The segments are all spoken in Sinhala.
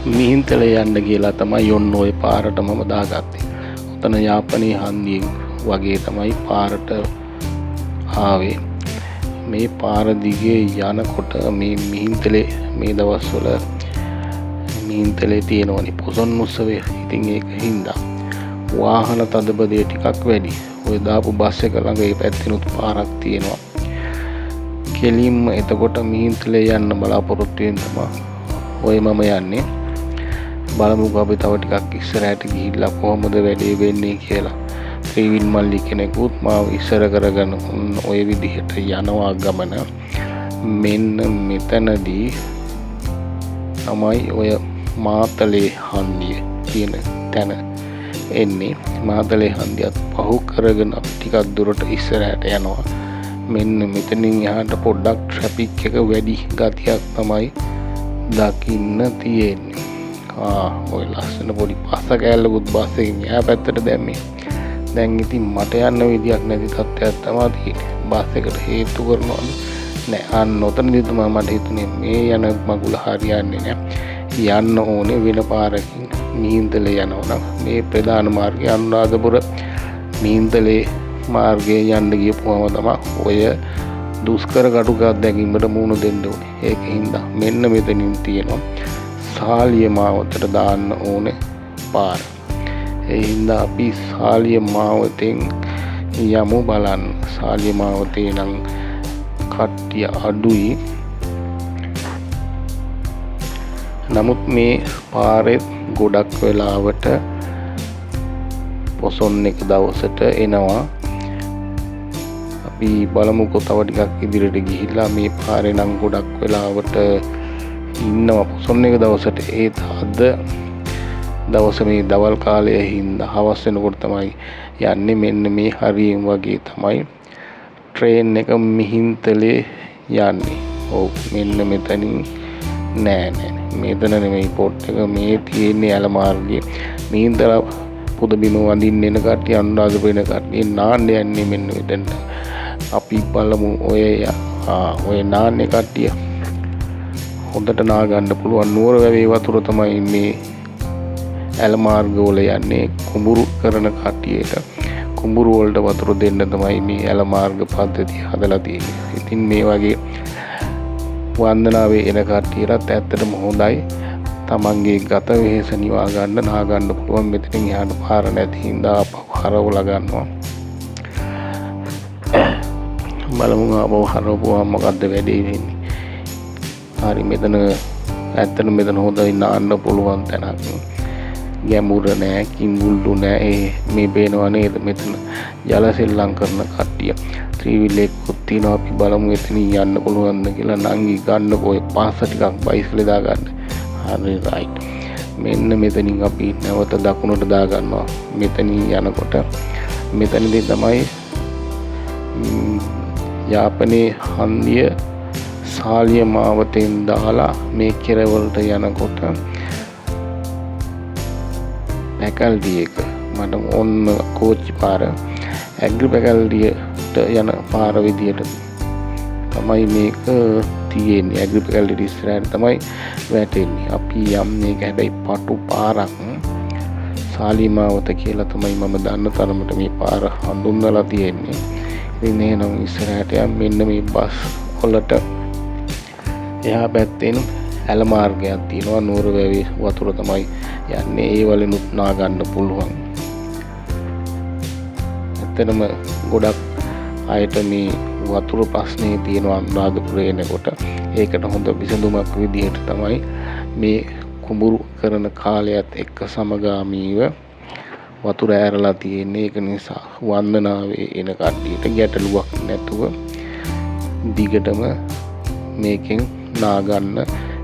මිහින්තලේ යන්න කියලා තමයි යොන්න ওই පාරට මම දාගත්තේ. උතන යාපනයේ හන්දියෙන් වගේ තමයි පාරට ආවේ. මේ පාර දිගේ යනකොට මේ මිහින්තලේ මේ දවස්වල මිහින්තලේ තියෙනවනේ පොසොන් උත්සවය. ඉතින් ඒක හින්දා වාහන තදබදය ටිකක් වැඩි. ඔය දාපු බස් එක ළඟ ඒ පැත්තෙනුත් පාරක් තියෙනවා. කෙලින්ම එතකොට මිහින්තලේ යන්න බලාපොරොත්තු වෙන තමයි ඔය මම යන්නේ. බලමුකෝ අපි තව ටිකක් ඉස්සරහට ගිහිල්ලා කොහොමද වැඩේ වෙන්නේ කියලා. ත්‍රිවිල් මල්ලි කෙනෙකුත් මාව ඉස්සර කරගෙන ඔය විදිහට යනවා ගමන. මෙන්න මෙතනදී තමයි ඔය මාතලේ හන්දිය කියන තැන එන්නේ. මාතලේ හන්දියත් පහු කරගෙන ටිකක් දුරට ඉස්සරහට යනවා. මෙන්න මෙතනින් එහාට පොඩ්ඩක් ට්‍රැෆික් එක වැඩි ගතියක් තමයි දකින්න තියෙන්නේ. ඔය ලස්සන පොඩි පස්ස කෑල්ලකුත් බස් එකකින් එහා පැත්තට දැම්මේ. දැන් ඉතින් මට යන්න විදියක් නැති තත්ත්වයක් තමයි තියෙන්නේ. බස් එකට හේතු කරනවද නෑ. අන්න ඔතනදී තමයි මට හිතුනේ මේ යන මගුල හරියන්නේ නෑ. යන්න ඕනේ වෙන පාරකින්. මිහින්තලේ යනවා නම් මේ ප්‍රධාන මාර්ගය අනුරාධපුර මිහින්තලේ මාර්ගයේ යන්න ගියපුවම තමයි ඔය දුෂ්කර කටුක අත්දැකීමට මුහුණ දෙන්න ඕනේ. ඒකින්ද මෙන්න මෙතනින් තියෙනවා සාලිය මාවතට දාන්න ඕනේ පාර. ඒ හින්දා අපි සාලිය මාවතෙන් යමු බලන්න. සාලිය මාවතේ නම් කට්ටිය අඩුයි. නමුත් මේ පාරේ ගොඩක් වෙලාවට පොසොන් එක දවසට එනවා. අපි බලමුකෝ තව ටිකක් ඉදිරියට ගිහිල්ලා මේ පාරේ නම් ගොඩක් වෙලාවට ඉන්නවා පොසොන් එක දවසට. ඒත් අද දවස මේ දවල් කාලයේ හින්දා හවස් වෙනකොට තමයි යන්නේ. මෙන්න මේ හරියෙන් වගේ තමයි ට්‍රේන් එක මිහින්තලේ යන්නේ. ඔව් මෙන්න මෙතනින් නෑ මෙතන නෙමෙයි පොට් එක. මේ තියෙන්නේ ඇල මාර්ගයේ. මිහින්තල පුද බිම වඳින්න එන කට්ටිය අනුරාධපුර වෙන කට්ටිය නාන්න යන්නේ මෙන්න මෙතනට. අපි බලමු ඔය නාන්නේ කට්ටිය හොඳට නා ගන්න පුළුවන් නුවර වැවේ වතුර තමයි මේ ඇල මාර්ග වල යන්නේ. කුඹුරු කරන කට්ටියට කුඹුරු වලට වතුර දෙන්න තමයි මේ ඇල මාර්ග පද්ධතිය හදලා තියෙන්නේ. ඉතින් මේ වගේ වන්දනාවේ එන කට්ටියටත් ඇත්තටම හොඳයි. තමන්ගේ ගත වෙහෙස නිවා ගන්න නා ගන්න පුළුවන්. මෙතනින් එහාට පාර නැති හින්දා අපව හරවලා ගන්නවා. බලමු අපව හරවුවා මොකද්ද වැඩේ වෙන්නේ. හරි මෙතන ඇත්තටම මෙතන හොඳයි නාන්න පුළුවන් තැනක්. ගැඹුර නෑ කිඹුල්ලු නෑ. මේ පේනවා නේද මෙතන ජල සෙල්ලම් කරන කට්ටිය. ත්‍රිවිල් එකකුත් තියෙනවා. අපි බලමු එතනින් යන්න පුළුවන්ද කියලා. නංගි ගන්නකො ඔය පාස ටිකක් බයිස්කලේ දාගන්න. හරි රයිට්. මෙන්න මෙතනින් අපි නැවත දකුණට දාගන්නවා. මෙතනින් යනකොට මෙතනදී තමයි යාපනයේ හන්දිය සාලිය මාවතෙන් දාලා මේ කෙරවලට යනකොට පැකල්ඩි එක මට ඔන්න කෝච්චි පාර ඇග්‍රි පැකල්ඩියට යන පාර විදියට තමයි මේක තියෙන්නේ. ඇග්‍රි පැකල්ඩියට ඉස්සරහට තමයි වැටෙන්නේ. අපි යන්නේ හැබැයි පටු පාරක්. සාලිය මාවත කියලා තමයි මම දන්න තරමට මේ පාර හඳුන්වලා තියෙන්නේ. ඉතින් එහෙනම් ඉස්සරහට යන්න. මෙන්න මේ බස් වලට එහා පැත්තෙන් ඇල මාර්ගයක් තියෙනවා. නුවර වැවේ වතුර තමයි යන්නේ. ඒ වලිනුත් නා ගන්න පුළුවන්. ඇත්තටම ගොඩක් අයට මේ වතුර ප්‍රශ්නේ තියෙනවා අනුරාධපුරේ එනකොට. ඒකට හොඳ විසඳුමක් විදිහට තමයි මේ කුඹුරු කරන කාලයත් එක්ක සමගාමීව වතුර ඇරලා තියෙන්නේ. ඒක නිසා වන්දනාවේ එන කට්ටියට ගැටලුවක් නැතුව දිගටම මේකෙන් නා ගන්න,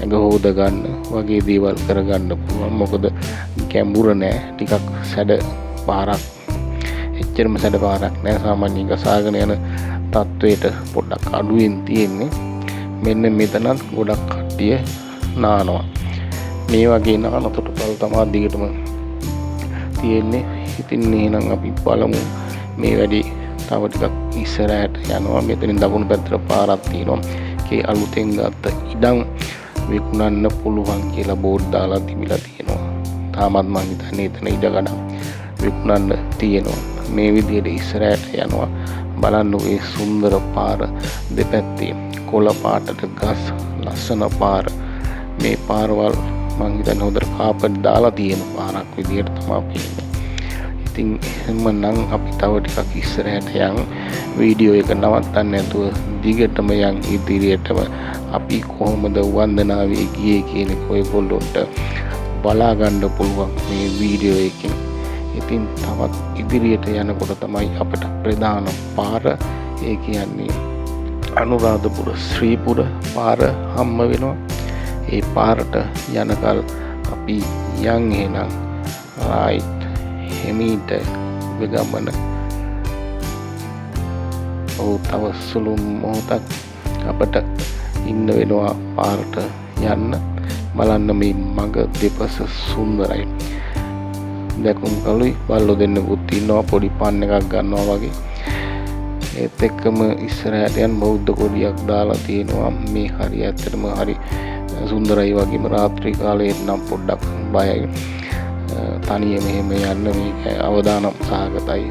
ඇඟ හොද ගන්න වගේ දේවල් කරගන්න පුළුවන්. මොකද ගැඹුර නෑ. ටිකක් සැඩ පාරක්. එච්චරම සැඩ පාරක් නෑ. සාමාන්‍යයෙන් ගසාගෙන යන තත්වයට පොඩ්ඩක් අඩුවෙන් තියෙන්නේ. මෙන්න මෙතනත් ගොඩක් කට්ටිය නානවා. මේ වගේ නානතොටුපල් තමයි දිගටම තියෙන්නේ. ඉතින් එහෙනම් අපි බලමු මේ වැඩි තව ටිකක් ඉස්සරහට යනවා. මෙතනින් දකුණු පැත්තට පාරක් තියෙනවා. ඒ අලුතෙන් ගත්ත ඉඩම් විකුණන්න පුළුවන් කියලා බෝඩ් දාලා තිබිලා තියෙනවා. තාමත් මම හිතන්නේ එතන ඉඩ ගන්න විකුණන්න තියෙනවා. මේ විදිහට ඉස්සරහට යනවා. බලන්න ඔය සුන්දර පාර දෙපැත්තේ කොළ පාටට ගස් ලස්සන පාර. මේ පාරවල් මම හිතන්නේ හොඳට කාපට් දාලා තියෙන පාරක් විදිහට තමයි පේන්නේ. ඉතින් එහෙමනම් අපි තව ටිකක් ඉස්සරහට යන් වීඩියෝ එක නවත්තන්න නැතුව දිගටම යන් ඉදිරියටම අපි කොහොමද වන්දනාවේ ගියේ කියන එක ඔයගොල්ලොන්ට බලා ගන්න පුළුවන් මේ වීඩියෝ එකෙන්. ඉතින් තවත් ඉදිරියට යනකොට තමයි අපිට ප්‍රධාන පාර ඒ කියන්නේ අනුරාධපුර ශ්‍රීපුර පාර හම්බ වෙනවා. ඒ පාරට යනකල් අපි යන් එහෙනම් රයිට් හිමීට වෙගමන. තව සුළු මොහොතක් අපට ඉන්න වෙනවා පාරට යන්න. බලන්න මේ මඟ දෙපස සුන්දරයි. දැකුම් කලුයි බල්ලෝ දෙන්නෙකුත් ඉන්නවා පොඩි පන් එකක් ගන්නවා වගේ. ඒත් එක්කම ඉස්සරහට යන බෞද්ධ කොඩියක් දාලා තියෙනවා. මේ හරිය ඇත්තටම හරි සුන්දරයි වගේම රාත්‍රී කාලයේ නම් පොඩ්ඩක් බයයි. තනියම එහෙම යන්න මේක අවදානම් සහගතයි.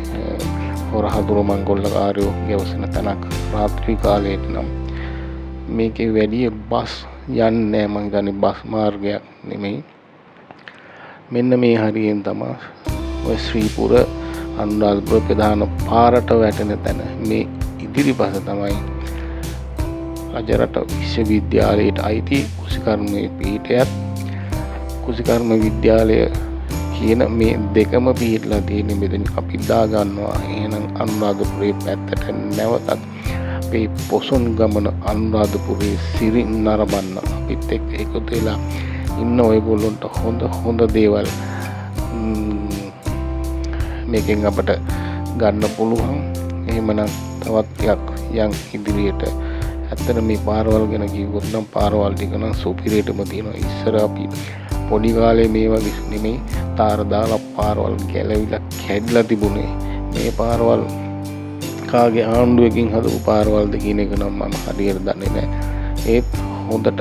හොරහතුරු මංගොල්ලකාරයෝ ගෙවසන තැනක් රාත්‍රී කාලයට නම් මේකේ වැඩි බස් යන්නේ මං හිතන්නේ බස් මාර්ගයක් නෙමෙයි. මෙන්න මේ හරියෙන් තමයි ඔය ශ්‍රීපුර අනුරාධපුර ප්‍රධාන පාරට වැටෙන තැන. මේ ඉදිරිපස තමයි රජරට විශ්වවිද්‍යාලයට අයිති කුසිකර්ම පීඨයත් කුසිකර්ම විද්‍යාලය කියන මේ දෙකම පිහිටලා තියෙන මෙතන අපි දා ගන්නවා. එහෙනම් අනුරාධපුරේ පැත්තට නැවතත් අපේ පොසොන් ගමන අනුරාධපුරේ සිරි නරඹන්න අපිත් එක්ක එකතු වෙලා ඉන්න ඔයගොල්ලන්ට හොඳ දේවල් මේකෙන් අපට ගන්න පුළුවන්. එහෙමනම් තවත් ටිකක් යන් ඉදිරියට. ඇත්තට මේ පාරවල් ගැන කිව්වොත් නම් පාරවල් ටික නම් සුපිරියටම තියෙනවා. ඉස්සර අපි පොඩි කාලේ මේ වගේ නෙමෙයි තාර දාලා පාරවල් ගැලවිලා කැඩිලා තිබුණේ. මේ පාරවල් කාගේ ආණ්ඩුවකින් හදපු පාරවල්ද කියන එක නම් මම හරියට දන්නේ නැහැ. ඒත් හොඳට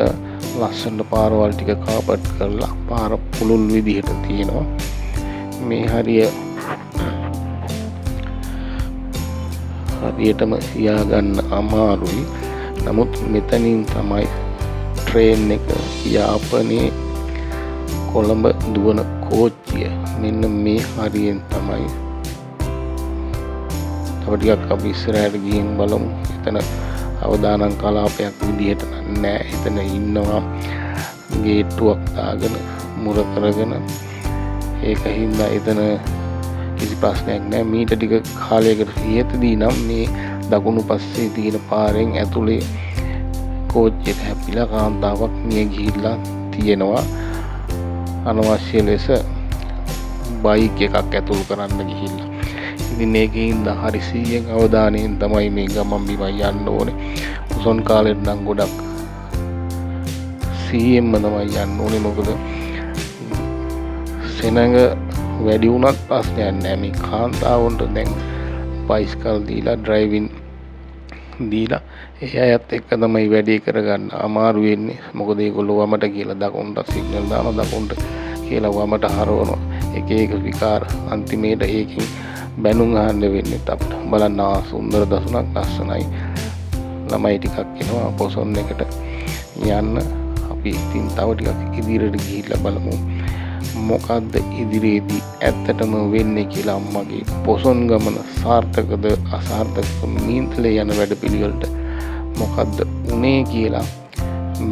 ලස්සන පාරවල් ටික කාපට් කරලා පාර පුළුල් විදිහට තියෙනවා. මේ හරියටම තියාගන්න අමාරුයි. නමුත් මෙතනින් තමයි ට්‍රේන් එක යාපනයේ කොළඹ දුවන කෝච්චිය. මෙන්න මේ හරියෙන් තමයි. තව ටිකක් අපි ඉස්සරහට ගිහින් බලමු. එතන අවදානම් කලාපයක් විදිහට නෑ. එතන ඉන්නවා ගේට්ටුවක් දාගෙන මුර කරගෙන. ඒක හින්දා එතන කිසි ප්‍රශ්නයක් නෑ. මීට ටික කාලයකට ඉහතදී නම් මේ දකුණු පස්සේ තියෙන පාරෙන් ඇතුලේ කෝච්චියට හැපිලා කාන්තාවක් මිය ගිහිල්ලා තියෙනවා. අනවශ්‍ය ලෙස බයික් එකක් ඇතුල් කරන්න ගිහිල්ලා. ඉතින් ඒකෙන් හරි 100න් අවධානයෙන් තමයි මේ ගමන් බිම යන්න ඕනේ. උසොන් කාලෙට නම් ගොඩක් 100න්ම තමයි යන්න ඕනේ. මොකද සෙනඟ වැඩි වුණත් ප්‍රශ්නයක් නෑ. මේ කාන්තාවන්ට දැන් බයිස්කල් දීලා ඩ්‍රයිවිං දීලා ඒ අයත් එක්ක තමයි වැඩේ කරගන්න අමාරු වෙන්නේ. මොකද ඒගොල්ලෝ වමට කියලා දකුණට සිග්නල් දානවා, දකුණට කියලා වමට හරවනවා. එක විකාර. අන්තිමේට ඒකෙන් බැනුම් අහන්න වෙන්නේ අපිට. බලන්න සුන්දර දසුණක් ලස්සනයි. ළමයි ටිකක් එනවා පොසොන් එකට යන්න. අපි ඉතින් තව ටිකක් ඉදිරියට ගිහිල්ලා බලමු මොකද්ද ඉදිරියේදී ඇත්තටම වෙන්නේ කියලා. අම්මගේ පොසොන් ගමන සාර්ථකද අසාර්ථකද මීන්තලේ යන වැඩපිළිවෙලට මොකද්ද උනේ කියලා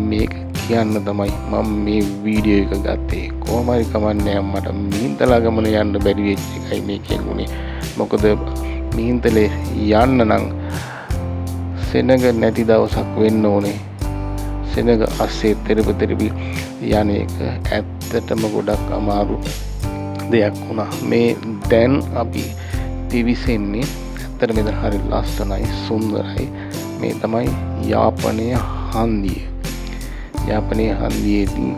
මේක කියන්න තමයි මම මේ වීඩියෝ එක ගත්තේ. කොහොම හරි කමන්නේ අම්මට මීන්තලා ගමන යන්න බැරි වෙච්ච එකයි මේකෙන් උනේ. මොකද මීන්තලේ යන්න නම් සෙනඟ නැති දවසක් වෙන්න ඕනේ. සෙනඟ අස්සේ තෙරපි යන එක ඇත්තටම ගොඩක් අමාරු දෙයක් වුණා. මේ දැන් අපි පිවිසෙන්නේ ඇත්තට මෙතන හරි ලස්සනයි සුන්දරයි. මේ තමයි යාපනයේ හන්දිය. යාපනයේ හන්දියේදී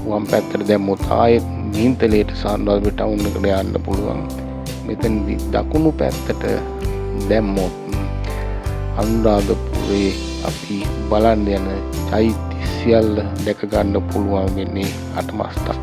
වම් පැත්තට දැම්මොත් ආයෙත් මීන්තලේට සාන්ඩල්බේ ටවුන් එකට යන්න පුළුවන්. මෙතනදී දකුණු පැත්තට දැම්මොත් අනුරාධපුරේ අපි බලන්න යන චෛත්‍ය සියල්ල දැක ගන්න පුළුවන් වෙන්නේ අටමස්ථාන.